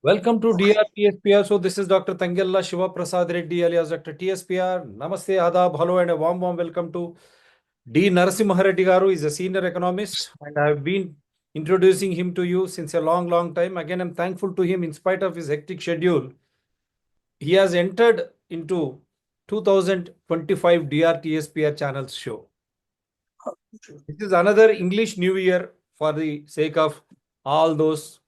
Welcome to DRTSPR. So this is Dr. Tangella Shiva Prasad Reddy alias Dr. TSPR. Namaste, Adab, hello, and a warm welcome to D. Narasimha Reddy Garu. Is a senior economist, and I have been introducing him to you since a long time. Again, I'm thankful to him in spite of his hectic schedule. He has entered into 2025 DRTSPR channels show. This is another English New Year for the sake of all those.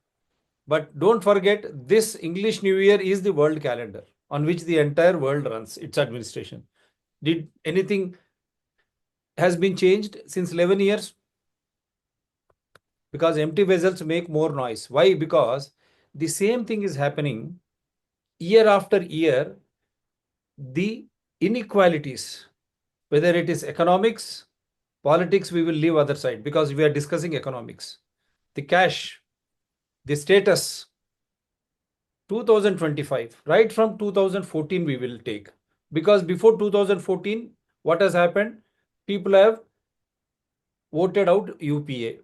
But don't forget, this English New Year is the world calendar on which the entire world runs its administration. Did anything has been changed since 11 years? Because empty vessels make more noise. Why? Because the same thing is happening year after year. The inequalities, whether it is economics, politics, we will leave other side because we are discussing economics. The cash, the status, 2025, right from 2014 we will take. Because before 2014, what has happened? People have voted out UPA.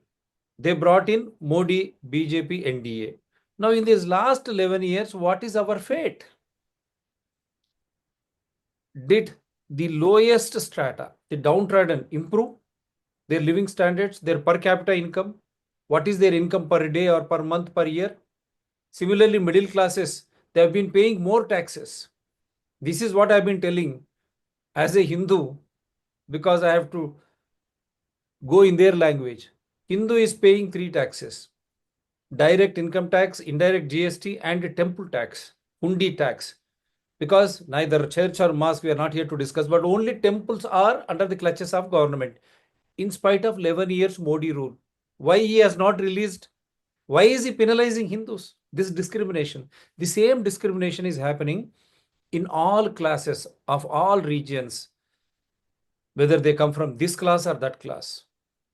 They brought in Modi, BJP, NDA. Now in these last 11 years, what is our fate? Did the lowest strata, the downtrodden, improve their living standards, their per capita income? What is their income per day or per month, per year? Similarly, middle classes, they have been paying more taxes. This is what I've been telling as a Hindu, because I have to go in their language. Hindu is paying 3 taxes: direct income tax, indirect GST, and temple tax, hundi tax. Because neither church or mosque, we are not here to discuss, but only temples are under the clutches of government. In spite of 11 years Modi rule, why he has not released? Why is he penalizing Hindus? This discrimination. The same discrimination is happening in all classes of all regions, whether they come from this class or that class.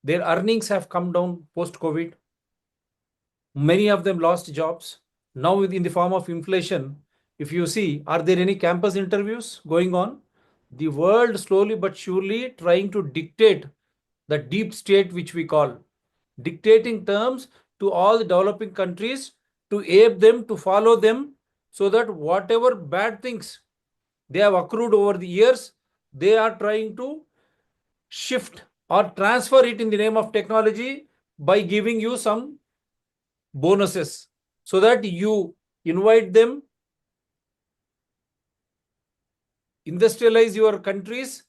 Their earnings have come down post-COVID. Many of them lost jobs. Now in the form of inflation, if you see, are there any campus interviews going on? The world slowly but surely trying to dictate the deep state, which we call, dictating terms to all the developing countries to ape them, to follow them, so that whatever bad things they have accrued over the years, they are trying to shift or transfer it in the name of technology by giving you some bonuses so that you invite them, industrialize your countries,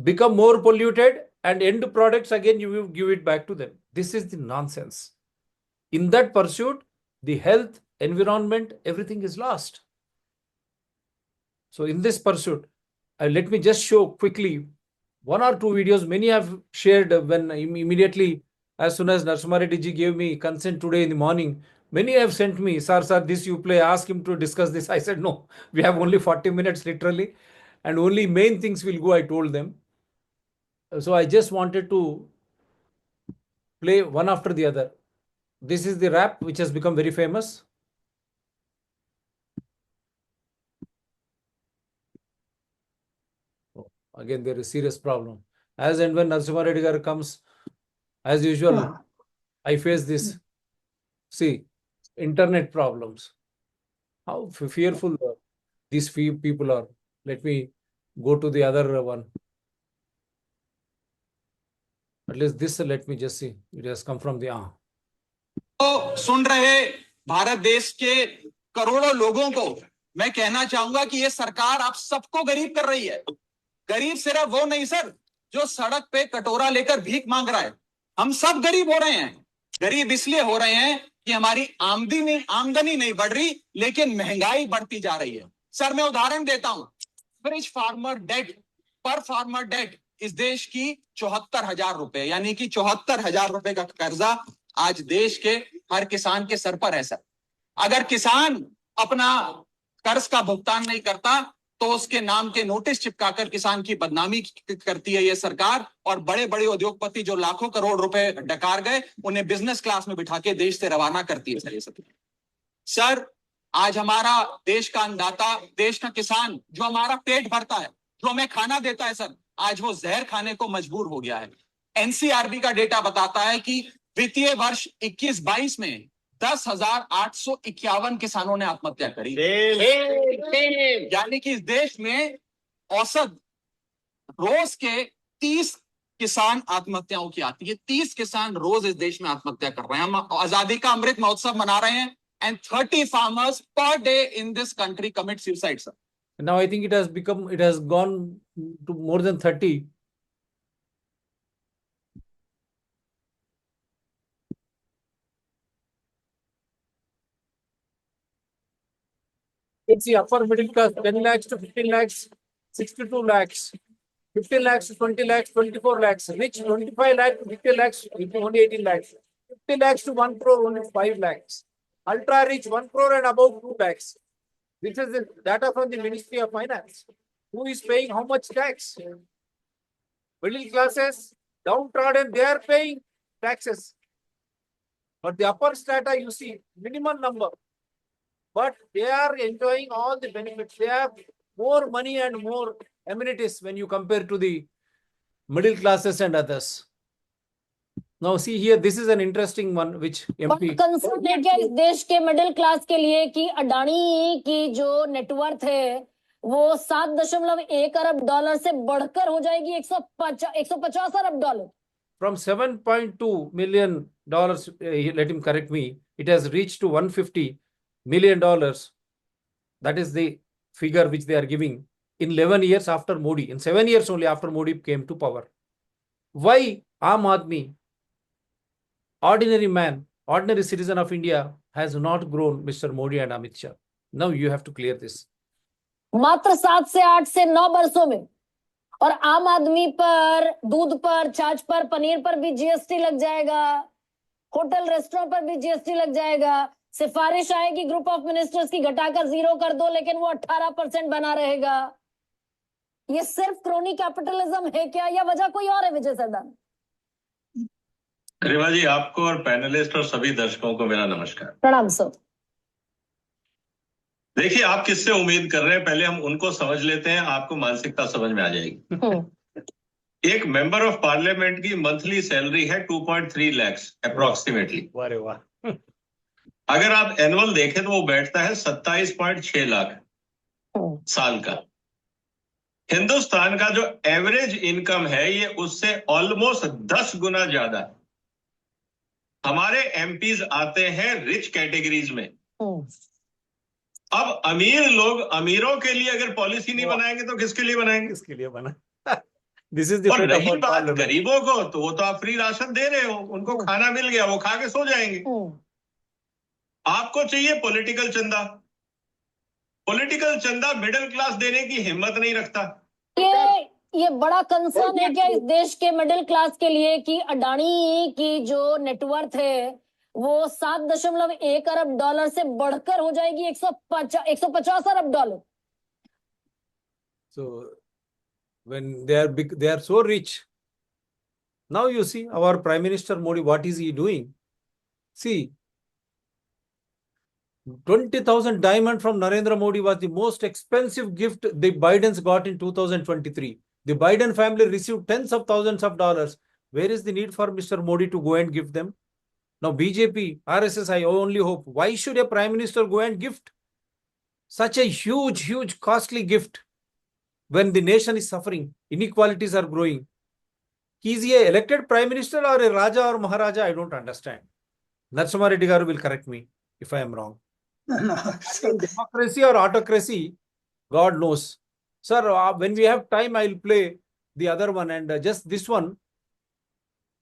become more polluted, and end products again you will give it back to them. This is the nonsense. In that pursuit, the health, environment, everything is lost. So in this pursuit, let me just show quickly 1 or 2 videos. Many have shared when immediately, as soon as Narasimha Reddy ji gave me consent today in the morning, many have sent me, sir, this you play, ask him to discuss this. I said, no, we have only 40 minutes literally, and only main things will go, I told them. So I just wanted to play one after the other. This is the rap which has become very famous. Oh, again, there is serious problem. As and when Narasimha Reddy comes, as usual, I face this. See, internet problems. How fearful these few people are. Let me go to the other one. At least this, let me just see. It has come from the तो सुन रहे भारत देश के करोड़ों लोगों को मैं कहना चाहूंगा कि ये सरकार आप सबको गरीब कर रही है। गरीब सिर्फ वो नहीं सर जो सड़क पे कटोरा लेकर भीख मांग रहा है, हम सब गरीब हो रहे हैं। गरीब इसलिए हो रहे हैं कि हमारी आमदनी नहीं बढ़ रही, लेकिन महंगाई बढ़ती जा रही है। सर मैं उदाहरण देता हूं, एवरेज फार्मर डेट पर फार्मर डेट इस देश की 74,000 रुपए, यानी कि 74,000 रुपए का कर्जा आज देश के हर किसान के सर पर है। सर अगर किसान अपना कर्ज का भुगतान नहीं करता तो उसके नाम के नोटिस चिपकाकर किसान की बदनामी करती है ये सरकार, और बड़े बड़े उद्योगपति जो लाखों करोड़ रुपए डकार गए उन्हें बिजनेस क्लास में बिठा के देश से रवाना करती है। सर ये सब सर आज हमारा देश का अन्नदाता, देश का किसान जो हमारा पेट भरता है, जो हमें खाना देता है, सर आज वो जहर खाने को मजबूर हो गया है। एनसीआरबी का डेटा बताता है कि वित्तीय वर्ष 21-22 में 10,851 किसानों ने आत्महत्या करी। यानी कि इस देश में औसत रोज के 30 किसान आत्महत्याओं की आती है। 30 किसान रोज इस देश में आत्महत्या कर रहे हैं। हम आजादी का अमृत महोत्सव मना रहे हैं and 30 farmers per day in this country commit suicide, sir. Now I think it has gone to more than 30. It's the upper middle class, 10 lakhs to 15 lakhs, 62 lakhs, 15 lakhs to 20 lakhs, 24 lakhs, rich 25 lakhs to 50 lakhs, only 18 lakhs, 50 lakhs to 1 crore, only 5 lakhs, ultra rich 1 crore and above 2 lakhs. This is the data from the Ministry of Finance. Who is paying how much tax? Middle classes, downtrodden, they are paying taxes. But the upper strata, you see, minimum number. But they are enjoying all the benefits. They have more money and more amenities when you compare to the middle classes and others. Now see here, this is an interesting one which MP. Concern है क्या इस देश के middle class के लिए कि अडानी की जो नेटवर्थ है वो 7.1 अरब डॉलर से बढ़कर हो जाएगी 150 अरब dollar. From $7.2 million, let him correct me, it has reached to $150 million. That is the figure which they are giving in 11 years after Modi, in 7 years only after Modi came to power. Why Aam Aadmi, ordinary man, ordinary citizen of India has not grown, Mr. Modi and Amit Shah? Now you have to clear this. मात्र 7 से 8 से 9 वर्षों में, और आम आदमी पर, दूध पर, छाछ पर, पनीर पर भी जीएसटी लग जाएगा, होटल रेस्टोरेंट पर भी जीएसटी लग जाएगा। सिफारिश आएगी ग्रुप ऑफ मिनिस्टर्स की घटाकर 0 कर दो, लेकिन वो 18% बना रहेगा। ये सिर्फ क्रोनी कैपिटलिज्म है क्या, या वजह कोई और है? विजय सरदार। रिवा जी, आपको और पैनलिस्ट और सभी दर्शकों को मेरा नमस्कार। प्रणाम सर। देखिए, आप किससे उम्मीद कर रहे हैं, पहले हम उनको समझ लेते हैं, आपको मानसिकता समझ में आ जाएगी। एक मेंबर ऑफ पार्लियामेंट की मंथली सैलरी है 2.3 lakhs अप्रोक्सीमेटली। वाह वाह। अगर आप एनुअल देखें तो वो बैठता है 27.6 लाख साल का। हिंदुस्तान का जो एवरेज इनकम है ये उससे ऑलमोस्ट 10 गुना ज्यादा। हमारे एमपीज आते हैं रिच कैटेगरीज में। अब अमीर लोग अमीरों के लिए अगर पॉलिसी नहीं बनाएंगे तो किसके लिए बनाएंगे? किसके लिए बना? This is the और रही बात गरीबों को, तो वो तो आप फ्री राशन दे रहे हो, उनको खाना मिल गया, वो खा के सो जाएंगे। आपको चाहिए पॉलिटिकल चंदा। पॉलिटिकल चंदा मिडिल क्लास देने की हिम्मत नहीं रखता। ये बड़ा कंसर्न है क्या इस देश के मिडिल क्लास के लिए कि अडानी की जो नेटवर्थ है वो 7.1 अरब डॉलर से बढ़कर हो जाएगी 150 अरब dollar. So when they are so rich, now you see our Prime Minister Modi, what is he doing? See, 20,000 diamond from Narendra Modi was the most expensive gift the Bidens got in 2023. The Biden family received tens of thousands of dollars. Where is the need for Mr. Modi to go and give them? Now BJP, RSS, I only hope, why should a Prime Minister go and gift such a huge, costly gift when the nation is suffering, inequalities are growing? Is he an elected Prime Minister or a Raja or Maharaja? I don't understand. Narasimha Reddy garu will correct me if I am wrong. Democracy or autocracy, God knows. Sir, when we have time, I will play the other one and just this one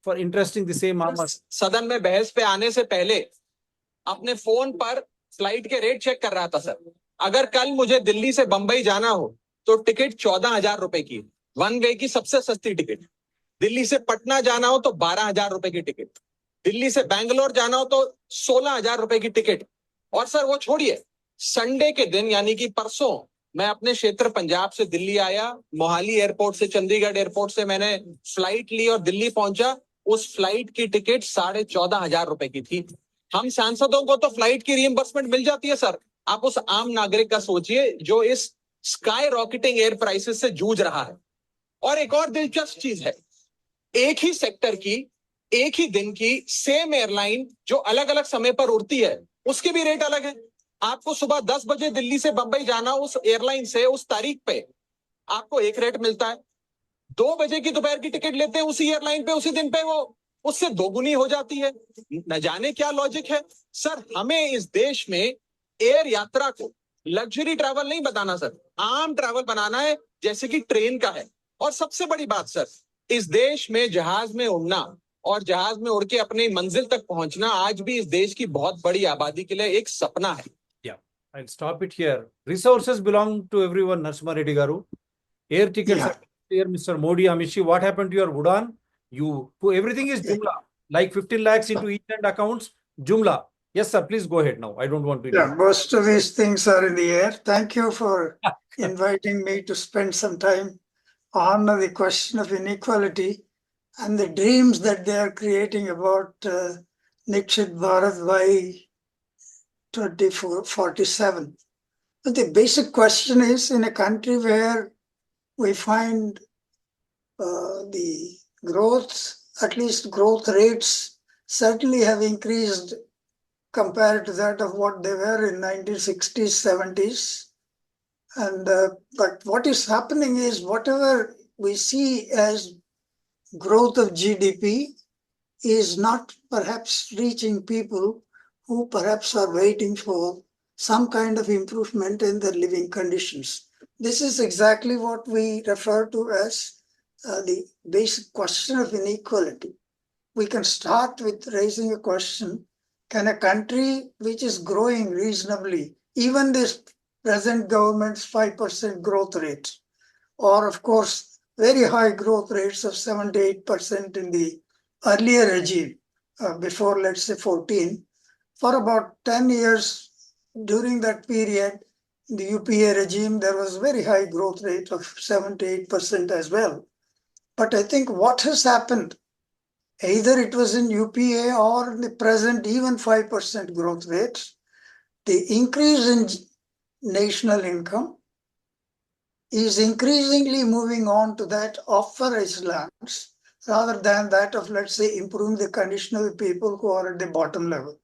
for interesting the same आवाज। सदन में बहस पे आने से पहले अपने phone पर फ्लाइट के रेट चेक कर रहा था सर। अगर कल मुझे दिल्ली से बंबई जाना हो तो टिकट 14,000 रुपए की, वन वे की सबसे सस्ती टिकट। दिल्ली से पटना जाना हो तो 12,000 रुपए की टिकट। दिल्ली से बैंगलोर जाना हो तो 16,000 रुपए की टिकट। और सर वो छोड़िए, संडे के दिन यानी कि परसों मैं अपने क्षेत्र पंजाब से दिल्ली आया, मोहाली एयरपोर्ट से चंडीगढ़ एयरपोर्ट से मैंने फ्लाइट ली और दिल्ली पहुंचा। उस फ्लाइट की टिकट 14,500 रुपए की थी। हम सांसदों को तो फ्लाइट की रिइंबर्समेंट मिल जाती है सर। आप उस आम नागरिक का सोचिए जो इस स्काई रॉकेटिंग एयर प्राइसेस से जूझ रहा है। और एक और दिलचस्प चीज है, एक ही सेक्टर की एक ही दिन की सेम एयरलाइन जो अलग अलग समय पर उड़ती है उसके भी रेट अलग है। आपको सुबह 10 बजे दिल्ली से बंबई जाना, उस एयरलाइन से उस तारीख पे आपको एक रेट मिलता है। 2 बजे की दोपहर की टिकट लेते हैं उसी एयरलाइन पे, उसी दिन पे वो उससे दोगुनी हो जाती है। न जाने क्या लॉजिक है सर। हमें इस देश में एयर यात्रा को लग्जरी ट्रैवल नहीं बताना सर, आम ट्रैवल बनाना है जैसे कि ट्रेन का है। और सबसे बड़ी बात सर, इस देश में जहाज में उड़ना और जहाज में उड़ के अपनी मंजिल तक पहुंचना आज भी इस देश की बहुत बड़ी आबादी के लिए एक सपना है। Yeah, I'll stop it here. Resources belong to everyone, Narasimha Reddy garu. Air tickets Yeah. are here, Mr. Modi, Amishi. What happened to your Udan? Everything is Jumla. Like 15 lakhs into each end accounts, Jumla. Yes, sir. Please go ahead now. I don't want to. Yeah, most of these things are in the air. Thank you for inviting me to spend some time on the question of inequality and the dreams that they are creating about Viksit Bharat by 2047. But the basic question is, in a country where we find the growth, at least growth rates, certainly have increased compared to that of what they were in 1960s, 70s. And but what is happening is whatever we see as growth of GDP is not perhaps reaching people who perhaps are waiting for some kind of improvement in their living conditions. This is exactly what we refer to as the basic question of inequality. We can start with raising a question: can a country which is growing reasonably, even this present government's 5% growth rate, or of course very high growth rates of 7 to 8% in the earlier regime, before let's say 14, for about 10 years during that period, the UPA regime, there was very high growth rate of 7 to 8% as well. But I think what has happened, either it was in UPA or in the present even 5% growth rate, the increase in national income is increasingly moving on to that of forest lands rather than that of, let's say, improving the condition of the people who are at the bottom level.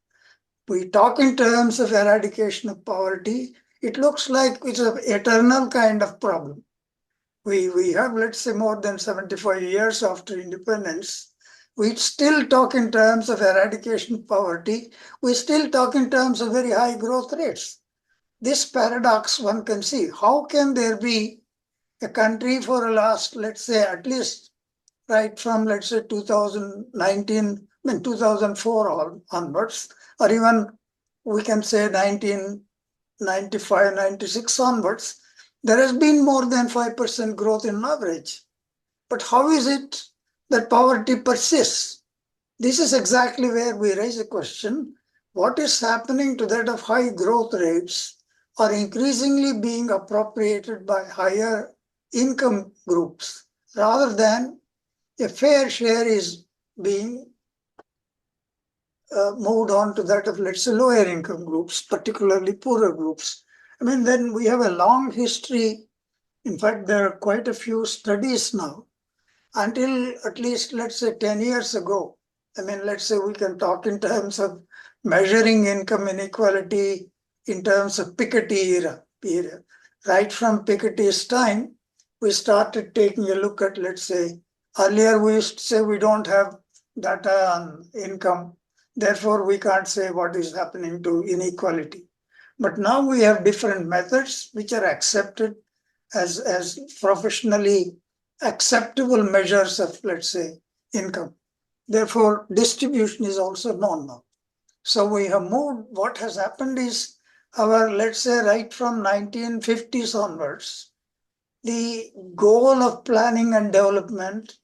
We talk in terms of eradication of poverty. It looks like it's an eternal kind of problem. We have, let's say, more than 75 years after independence. We still talk in terms of eradication of poverty. We still talk in terms of very high growth rates. This paradox one can see. How can there be a country for the last, let's say, at least right from, let's say, 2019, 2004 onwards, or even we can say 1995, 96 onwards, there has been more than 5% growth in average. But how is it that poverty persists? This is exactly where we raise a question. What is happening to that of high growth rates are increasingly being appropriated by higher income groups rather than a fair share is being moved on to that of, let's say, lower income groups, particularly poorer groups. I mean, then we have a long history. In fact, there are quite a few studies now. Until at least, let's say, 10 years ago, I mean, let's say we can talk in terms of measuring income inequality in terms of Piketty era period. Right from Piketty's time, we started taking a look at, let's say, earlier we used to say we don't have data on income, therefore we can't say what is happening to inequality. But now we have different methods which are accepted as professionally acceptable measures of, let's say, income. Therefore, distribution is also known now. So we have moved, what has happened is our, let's say, right from 1950s onwards, the goal of planning and development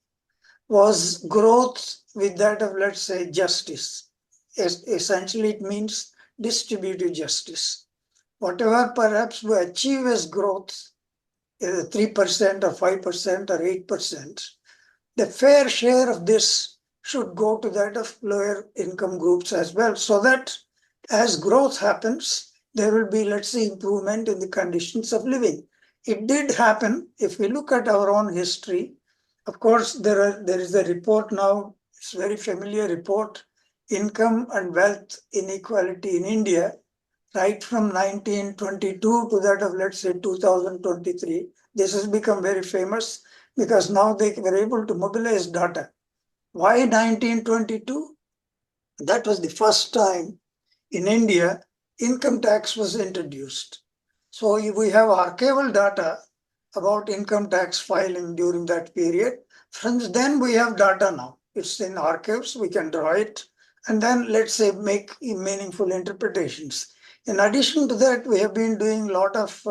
was growth with that of, let's say, justice. Essentially, it means distributive justice. Whatever perhaps we achieve as growth, 3% or 5% or 8%, the fair share of this should go to that of lower income groups as well, so that as growth happens, there will be, let's say, improvement in the conditions of living. It did happen. If we look at our own history, of course, there is a report now, It's a very familiar report, Income and Wealth Inequality in India, right from 1922 to that of, let's say, 2023. This has become very famous because now they were able to mobilize data. Why 1922? That was the first time in India income tax was introduced. So we have archival data about income tax filing during that period. From then we have data now. It's in archives, we can draw it, and then let's say make meaningful interpretations. In addition to that, we have been doing a lot of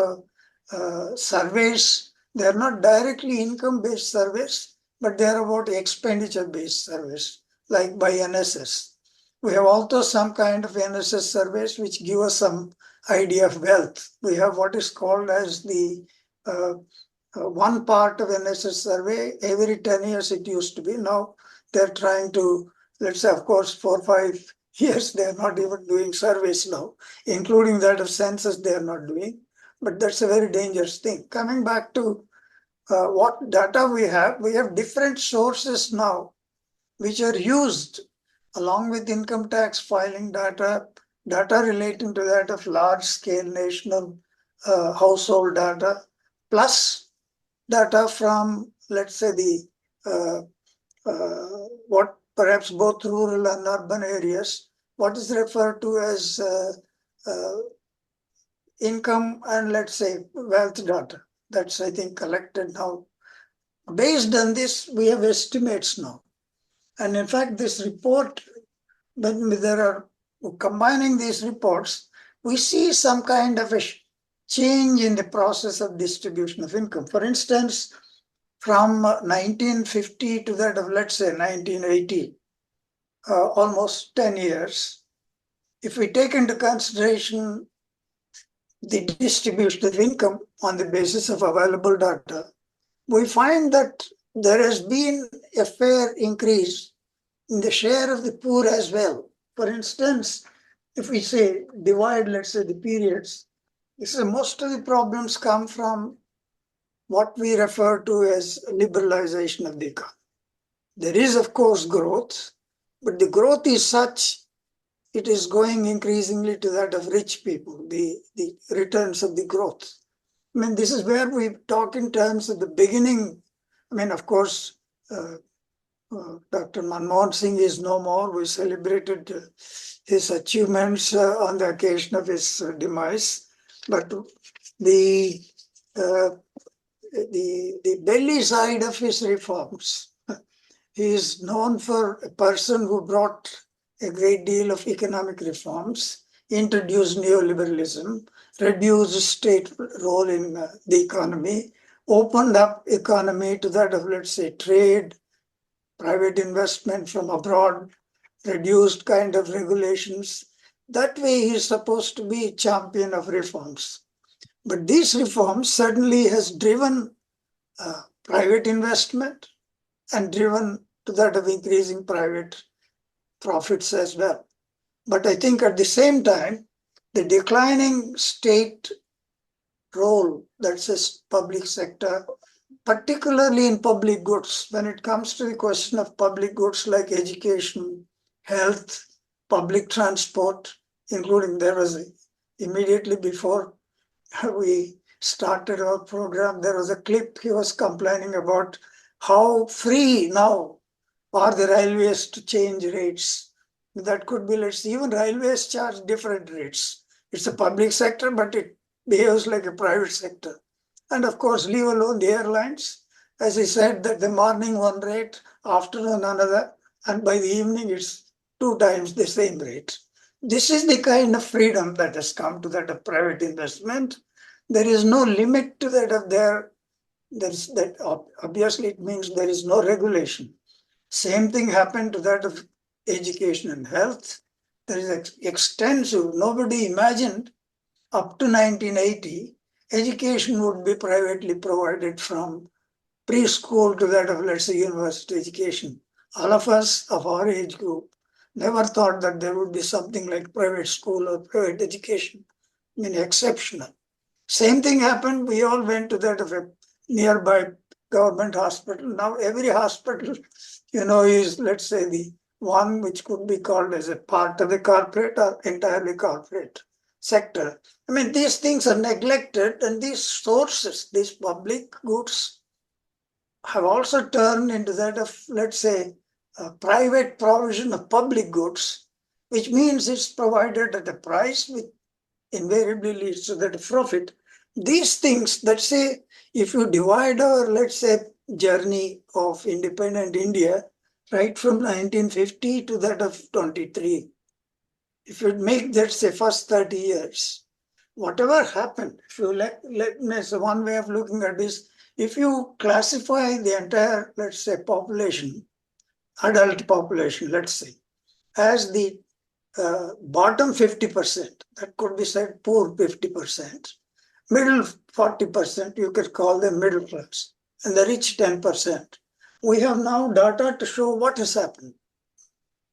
surveys. They are not directly income-based surveys, but they are about expenditure-based surveys, like by NSS. We have also some kind of NSS surveys which give us some idea of wealth. We have what is called as the one part of NSS survey. Every 10 years it used to be. Now they're trying to, let's say, of course, 4 or 5 years, they're not even doing surveys now, including that of census they are not doing. But that's a very dangerous thing. Coming back to what data we have different sources now which are used along with income tax filing data, data relating to that of large scale national household data, plus data from, let's say, the what perhaps both rural and urban areas, what is referred to as income and, let's say, wealth data. That's, I think, collected now. Based on this, we have estimates now. And in fact, this report, when there are combining these reports, we see some kind of a change in the process of distribution of income. For instance, from 1950 to that of, let's say, 1980, almost 10 years, if we take into consideration the distribution of income on the basis of available data, we find that there has been a fair increase in the share of the poor as well. For instance, if we say divide, let's say, the periods, most of the problems come from what we refer to as liberalization of the economy. There is, of course, growth, but the growth is such, it is going increasingly to that of rich people, the returns of the growth. I mean, this is where we talk in terms of the beginning. I mean, of course, Dr. Manmohan Singh is no more. We celebrated his achievements on the occasion of his demise. But the belly side of his reforms, he is known for a person who brought a great deal of economic reforms, introduced neoliberalism, reduced state role in the economy, opened up economy to that of, let's say, trade, private investment from abroad, reduced kind of regulations. That way he is supposed to be a champion of reforms. But these reforms certainly has driven private investment and driven to that of increasing private profits as well. But I think at the same time, the declining state role, that's a public sector, particularly in public goods, when it comes to the question of public goods like education, health, public transport, including there was immediately before we started our program, there was a clip he was complaining about how free now are the railways to change rates. That could be, let's see, even railways charge different rates. It's a public sector, but it behaves like a private sector. And of course, leave alone the airlines. As I said, that the morning one rate, afternoon another, and by the evening it's 2 times the same rate. This is the kind of freedom that has come to that of private investment. There is no limit to that of obviously it means there is no regulation. Same thing happened to that of education and health. There is extensive, nobody imagined up to 1980, education would be privately provided from preschool to that of, let's say, university education. All of us of our age group never thought that there would be something like private school or private education. I mean, exceptional. Same thing happened. We all went to that of a nearby government hospital. Now every hospital is, let's say, the one which could be called as a part of the corporate or entirely corporate sector. I mean, these things are neglected, and these sources, these public goods, have also turned into that of, let's say, a private provision of public goods, which means it's provided at a price which invariably leads to that profit. These things, let's say, if you divide our, let's say, journey of independent India, right from 1950 to that of 23, if you make that, say, first 30 years, whatever happened, if you let me say, one way of looking at this, if you classify the entire, let's say, population, adult population, let's say, as the bottom 50%, that could be said poor 50%, middle 40%, you could call them middle class, and the rich 10%. We have now data to show what has happened.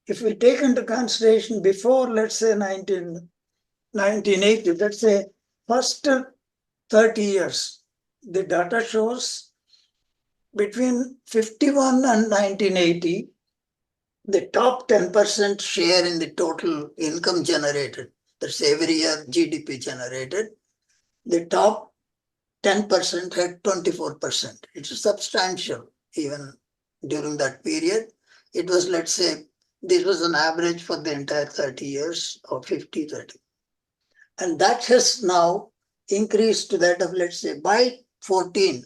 If we take into consideration before, let's say, 1980, let's say, first 30 years, the data shows between 51 and 1980, the top 10% share in the total income generated, that's every year GDP generated, the top 10% had 24%. It's substantial even during that period. It was, let's say, this was an average for the entire 30 years or 50-30. And that has now increased to that of, let's say, by 14,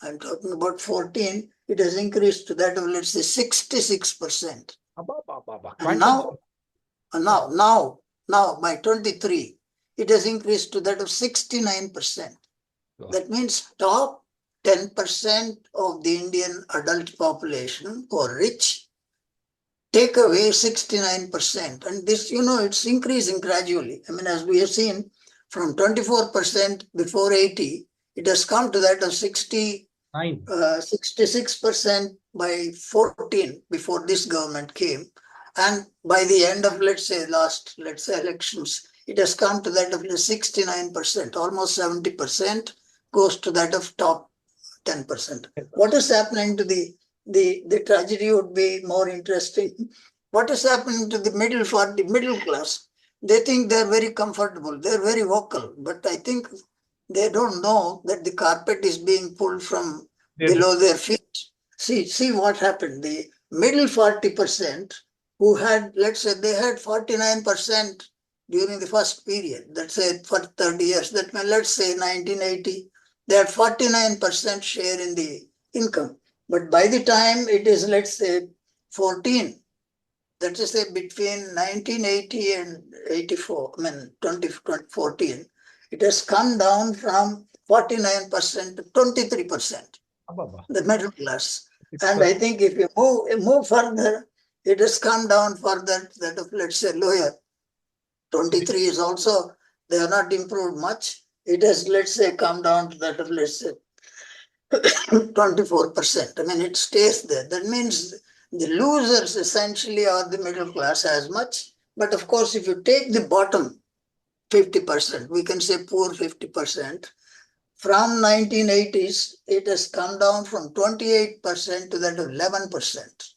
I'm talking about 14, it has increased to that of, let's say, 66%. And now by 23, it has increased to that of 69%. That means top 10% of the Indian adult population who are rich take away 69%. And this, it's increasing gradually. I mean, as we have seen, from 24% before 80, it has come to that of 66% by 14 before this government came. And by the end of, let's say, elections, it has come to that of 69%, almost 70% goes to that of top 10%. What is happening to the tragedy would be more interesting. What is happening to the middle class? They think they're very comfortable, they're very vocal, but I think they don't know that the carpet is being pulled from below their feet. See what happened. The middle 40% who had, let's say, they had 49% during the first period, let's say for 30 years, that means, let's say 1980, they had 49% share in the income. But by the time it is, let's say, 14, that is, say, between 1980 and 84, 2014, it has come down from 49% to 23%, the middle class. And I think if you move further, it has come down further, that of, let's say, lower. 23 is also, they have not improved much. It has, let's say, come down to that of, let's say, 24%. I mean, it stays there. That means the losers essentially are the middle class as much. But of course, if you take the bottom 50%, we can say poor 50%, from 1980s, it has come down from 28% to that of 11%.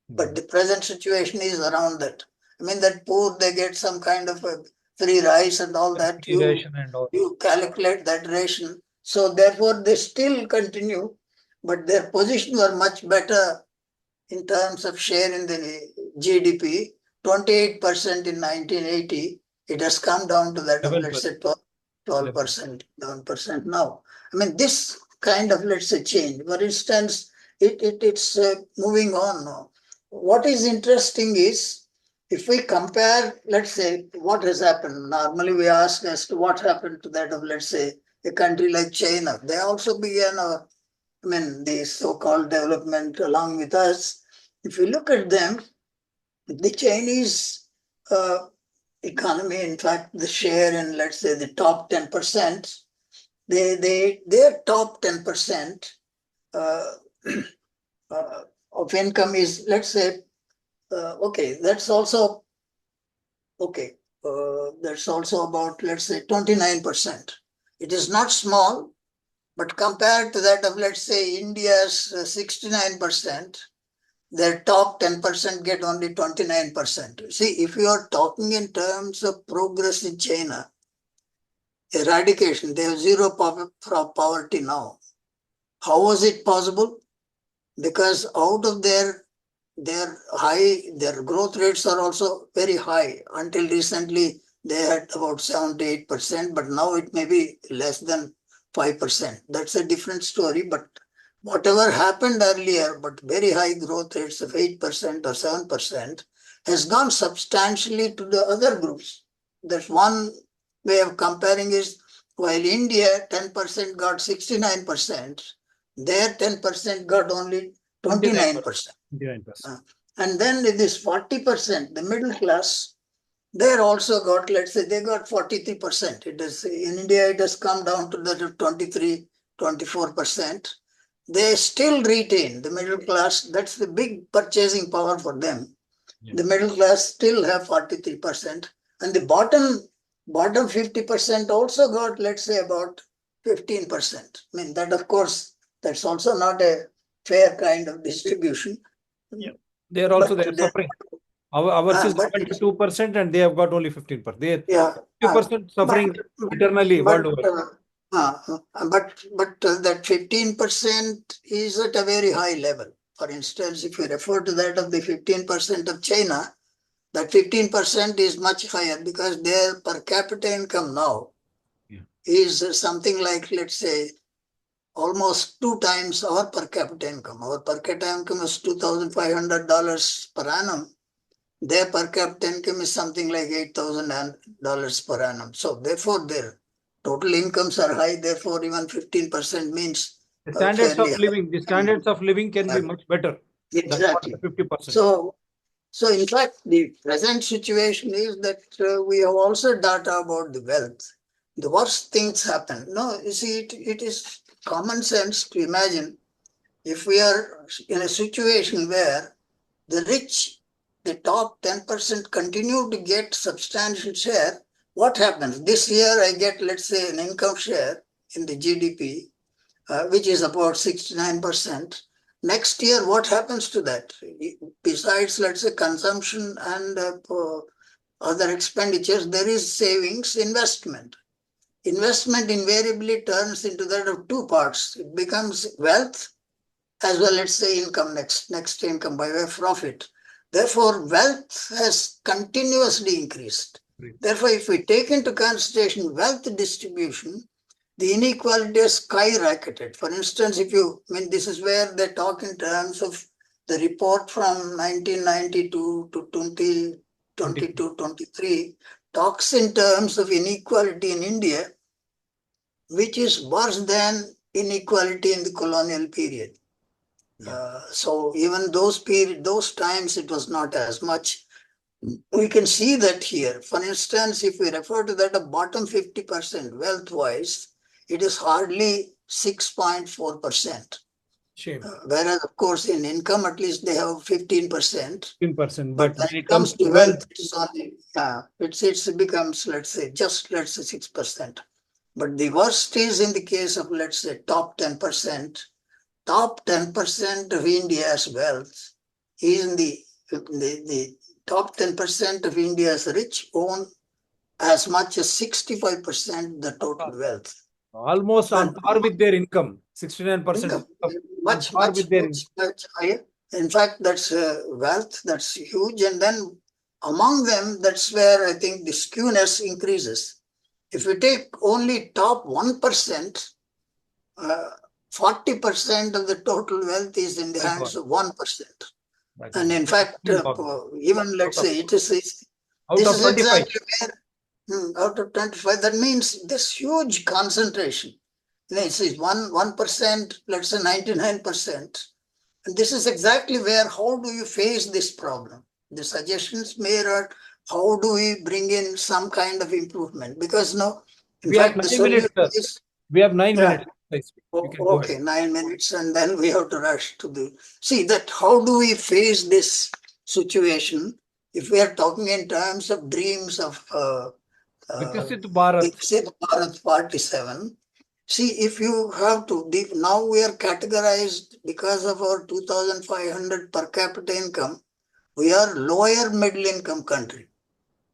But the present situation is around that. I mean, that poor, they get some kind of a free rice and all that. You calculate that ration. So therefore, they still continue, but their positions are much better in terms of share in the GDP. 28% in 1980, it has come down to that of, let's say, 12%, 11% now. I mean, this kind of, let's say, change. For instance, it's moving on now. What is interesting is, if we compare, let's say, what has happened, normally we ask as to what happened to that of, let's say, a country like China. They also began, the so-called development along with us. If you look at them, the Chinese economy, in fact, the share in, let's say, the top 10%, their top 10% of income is, let's say, that's also about, let's say, 29%. It is not small, but compared to that of, let's say, India's 69%, their top 10% get only 29%. See, if you are talking in terms of progress in China, eradication, they have zero poverty now. How was it possible? Because out of their growth rates are also very high. Until recently, they had about 7 to 8%, but now it may be less than 5%. That's a different story. But whatever happened earlier, but very high growth rates of 8% or 7%, has gone substantially to the other groups. That's one way of comparing is while India 10% got 69%, their 10% got only 29%. 29%. And then in this 40%, the middle class, they also got, let's say, they got 43%. It is in India, it has come down to the 23, 24%. They still retain the middle class. That's the big purchasing power for them. Yeah. The middle class still have 43%. And the bottom 50% also got, let's say, about 15%. I mean, that of course, that's also not a fair kind of distribution. Yeah. They are also But suffering. Ours is but 22% and they have got only 15%. They are yeah, 50% suffering eternally but world over. that 15% is at a very high level. For instance, if you refer to that of the 15% of China, that 15% is much higher because their per capita income now is something like, let's say, almost 2 times our per capita income. Our per capita income is $2,500 per annum. Their per capita income is something like $8,000 per annum. So therefore, their total incomes are high. Therefore, even 15% means The standards fairly of living, the standards of living can be much better exactly. than 50%. So in fact, the present situation is that we have also data about the wealth. The worst things happen. No, you see, it is common sense to imagine if we are in a situation where the rich, the top 10% continue to get substantial share, what happens? This year I get, let's say, an income share in the GDP, which is about 69%. Next year, what happens to that? Besides, let's say, consumption and other expenditures, there is savings, investment. Investment invariably turns into that of two parts. It becomes wealth as well, let's say, income, next income by way of profit. Therefore, wealth has continuously increased. Therefore, if we take into consideration wealth distribution, the inequality has skyrocketed. For instance, this is where they talk in terms of the report from 1992 to 2022, 23, talks in terms of inequality in India, which is worse than inequality in the colonial period. So even those times, it was not as much. We can see that here. For instance, if we refer to that, the bottom 50% wealth-wise, it is hardly 6.4%. Shame. Whereas, of course, in income, at least they have 15%. 15%. But when it comes to wealth, it's only, it becomes, let's say 6%. But the worst is in the case of, let's say, top 10%. Top 10% of India's wealth is in the top 10% of India's rich own as much as 65% the total wealth. Almost on par with their income. 69%. Much higher. In fact, that's wealth, that's huge. And then among them, that's where I think the skewness increases. If we take only top 1%, 40% of the total wealth is in the hands of 1%. And in fact, even let's say this is exactly where out of 25, that means this huge concentration. This is 1%, let's say 99%. And this is exactly where, how do you face this problem? The suggestions made are, how do we bring in some kind of improvement? Because we have 9 minutes, sir. We have 9 minutes. Okay, 9 minutes, and then we have to rush to see that how do we face this situation if we are talking in terms of dreams of Viksit Bharat. Viksit Bharat 47. See, if you have to, now we are categorized because of our 2,500 per capita income, we are lower middle income country.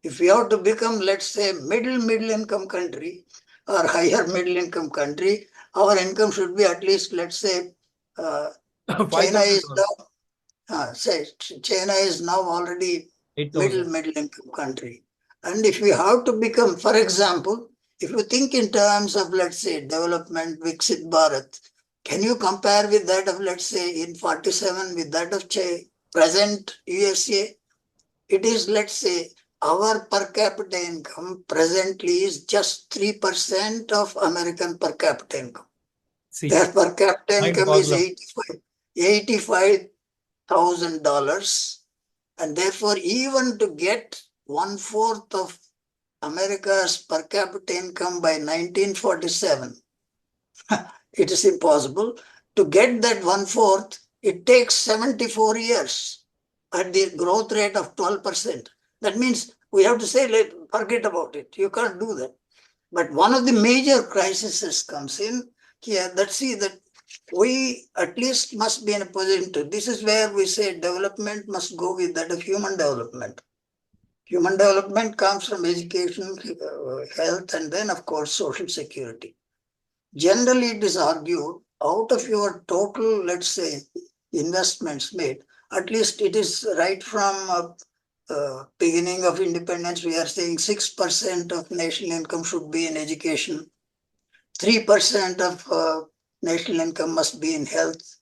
If we have to become, let's say, middle income country or higher middle income country, our income should be at least, let's say, China is $5,000. now, China is now already 8,000. middle income country. And if we have to become, for example, if you think in terms of, let's say, development, Viksit Bharat, can you compare with that of, let's say, in 47 with that of present USA? It is, let's say, our per capita income presently is just 3% of American per capita income. See, Their per capita income is mind-boggling. $85,000. And therefore, even to get 1/4 of America's per capita income by 1947, it is impossible. To get that 1/4, it takes 74 years at the growth rate of 12%. That means we have to say, forget about it. You can't do that. But one of the major crises comes in here. Let's see that we at least must be in a position to. This is where we say development must go with that of human development. Human development comes from education, health, and then, of course, social security. Generally, it is argued out of your total, let's say, investments made, at least it is right from beginning of independence, we are saying 6% of national income should be in education, 3% of national income must be in health,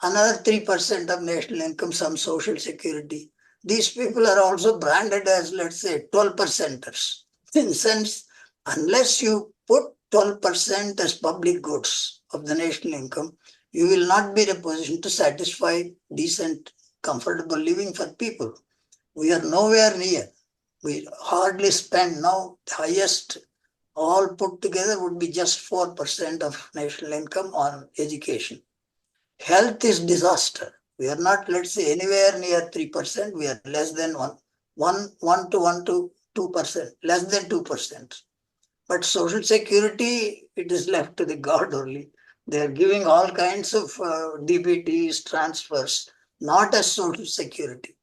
another 3% of national income, some social security. These people are also branded as, let's say, 12%ers. In the sense, unless you put 12% as public goods of the national income, you will not be in a position to satisfy decent, comfortable living for people. We are nowhere near. We hardly spend now, the highest all put together would be just 4% of national income on education. Health is disaster. We are not, let's say, anywhere near 3%. We are less than 1 to 2%, less than 2%. But social security, it is left to the God only. They are giving all kinds of DBTs, transfers, not as social security.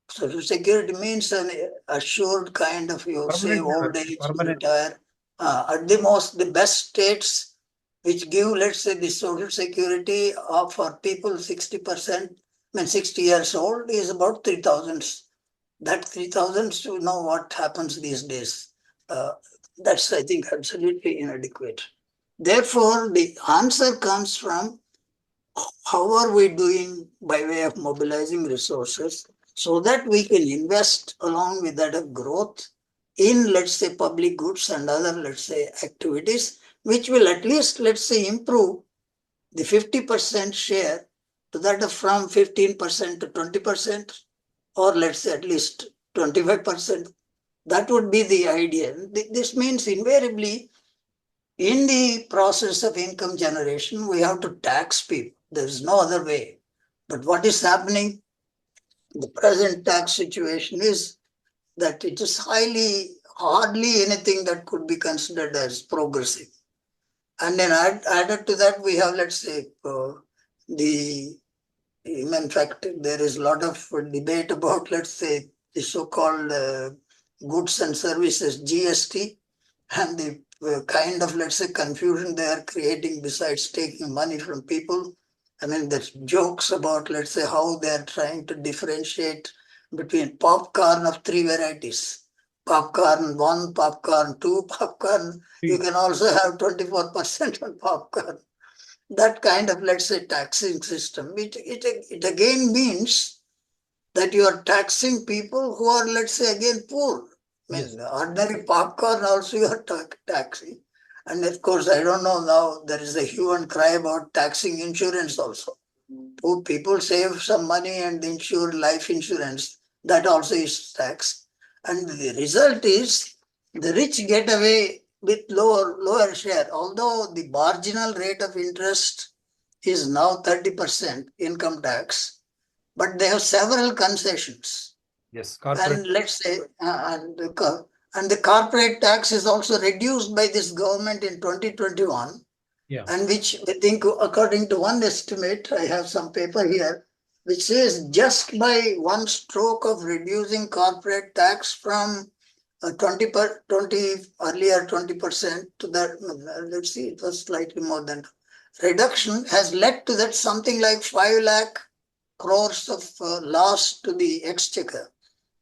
Social security means an assured kind of, you say, old age, Permanent. retire. At the most, the best states which give, let's say, the social security for people 60%, I mean 60 years old, is about 3,000. That 3,000, you know what happens these days. That's, I think, absolutely inadequate. Therefore, the answer comes from how are we doing by way of mobilizing resources so that we can invest along with that of growth in, let's say, public goods and other, let's say, activities, which will at least, let's say, improve the 50% share to that of from 15% to 20%, or let's say at least 25%. That would be the idea. This means invariably in the process of income generation, we have to tax people. There is no other way. But what is happening? The present tax situation is that it is hardly anything that could be considered as progressive. And then added to that, we have, let's say, in fact, there is a lot of debate about, let's say, the so-called goods and services, GST, and the kind of, let's say, confusion they are creating besides taking money from people. I mean, there's jokes about, let's say, how they're trying to differentiate between popcorn of 3 varieties. Popcorn 1, popcorn 2, popcorn. You can also have 24% on popcorn. That kind of, let's say, taxing system, it again means that you are taxing people who are, let's say, again, poor. I mean, ordinary popcorn also you are taxing. And of course, I don't know now, there is a hue and cry about taxing insurance also. Poor people save some money and insure life insurance. That also is taxed. And the result is the rich get away with lower share. Although the marginal rate of interest is now 30% income tax, but they have several concessions. Yes, corporate. And let's say, and the corporate tax is also reduced by this government in 2021. Yeah. and which I think, according to one estimate, I have some paper here, which says just by one stroke of reducing corporate tax from 20 earlier 20% to that, let's see, it was slightly more than reduction, has led to that something like 5 lakh crores of loss to the exchequer.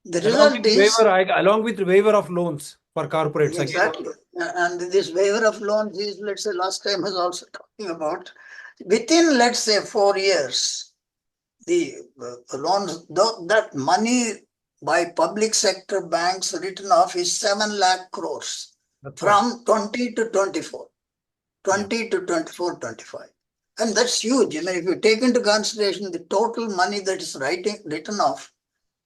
The result is Along with waiver of loans for corporates. exactly, and this waiver of loans is, let's say, last time was also talking about within, let's say, 4 years, the loans, that money by public sector banks written off is 7 lakh crores That's right. from 20 to 24, 20 to 24, 25. And that's huge. I mean, if you take into consideration the total money that is written off,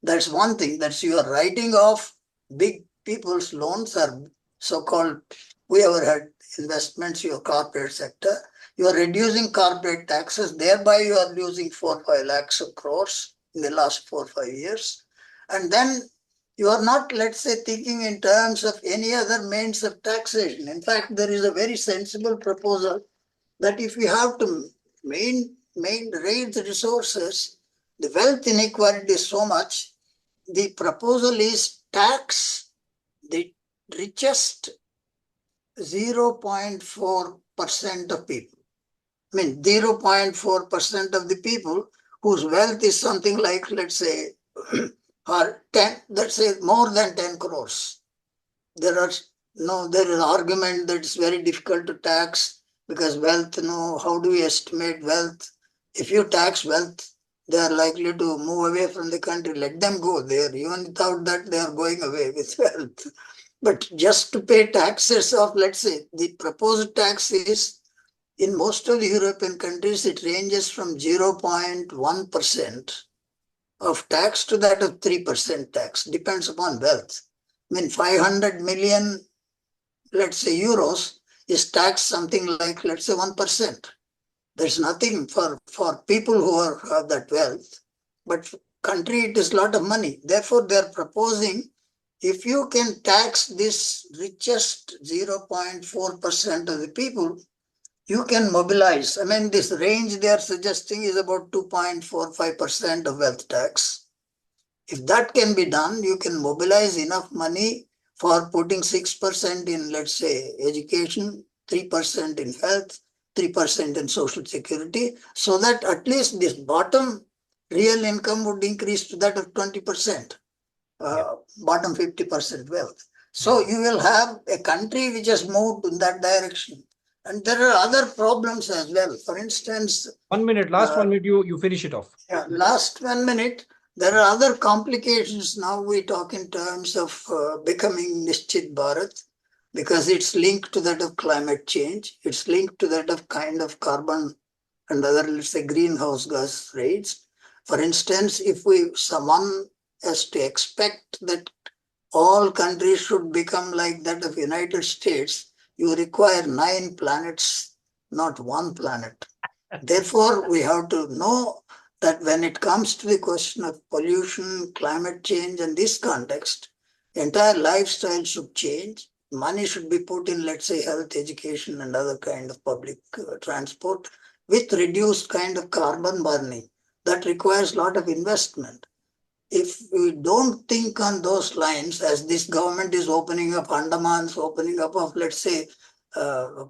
that's one thing. That's you are writing off big people's loans or so-called whoever had investments, your corporate sector. You are reducing corporate taxes, thereby you are losing 4-5 lakhs of crores in the last 4-5 years. And then you are not, let's say, thinking in terms of any other means of taxation. In fact, there is a very sensible proposal that if we have to raise the resources, the wealth inequality is so much, the proposal is tax the richest 0.4% of people. I mean, 0.4% of the people whose wealth is something like, let's say, or 10, let's say more than 10 crores. There is argument that it's very difficult to tax because wealth, how do we estimate wealth? If you tax wealth, they are likely to move away from the country. Let them go there. Even without that, they are going away with wealth. But just to pay taxes of, let's say, the proposed tax is, in most of the European countries, it ranges from 0.1% of tax to that of 3% tax, depends upon wealth. I mean, 500 million, let's say, euros is taxed something like, let's say, 1%. There's nothing for people who have that wealth, but country, it is a lot of money. Therefore, they're proposing, if you can tax this richest 0.4% of the people, you can mobilize. I mean, this range they are suggesting is about 2.45% of wealth tax. If that can be done, you can mobilize enough money for putting 6% in, let's say, education, 3% in health, 3% in social security, so that at least this bottom real income would increase to that of 20%, bottom 50% wealth. So you will have a country which has moved in that direction. And there are other problems as well. For instance, 1 minute, last 1 minute, you finish it off. Yeah, last 1 minute. There are other complications. Now we talk in terms of becoming Viksit Bharat, because it's linked to that of climate change. It's linked to that of kind of carbon and other, let's say, greenhouse gas rates. For instance, if someone has to expect that all countries should become like that of United States, you require 9 planets, not 1 planet. Therefore, we have to know that when it comes to the question of pollution, climate change, and this context, entire lifestyle should change. Money should be put in, let's say, health, education, and other kind of public transport with reduced kind of carbon burning. That requires a lot of investment. If we don't think on those lines, as this government is opening up Andamans, opening up of, let's say,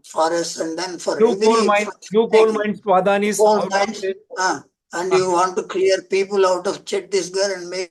forests, and then for New coal mines to Adani's. coal mines, and you want to clear people out of Chhattisgarh and make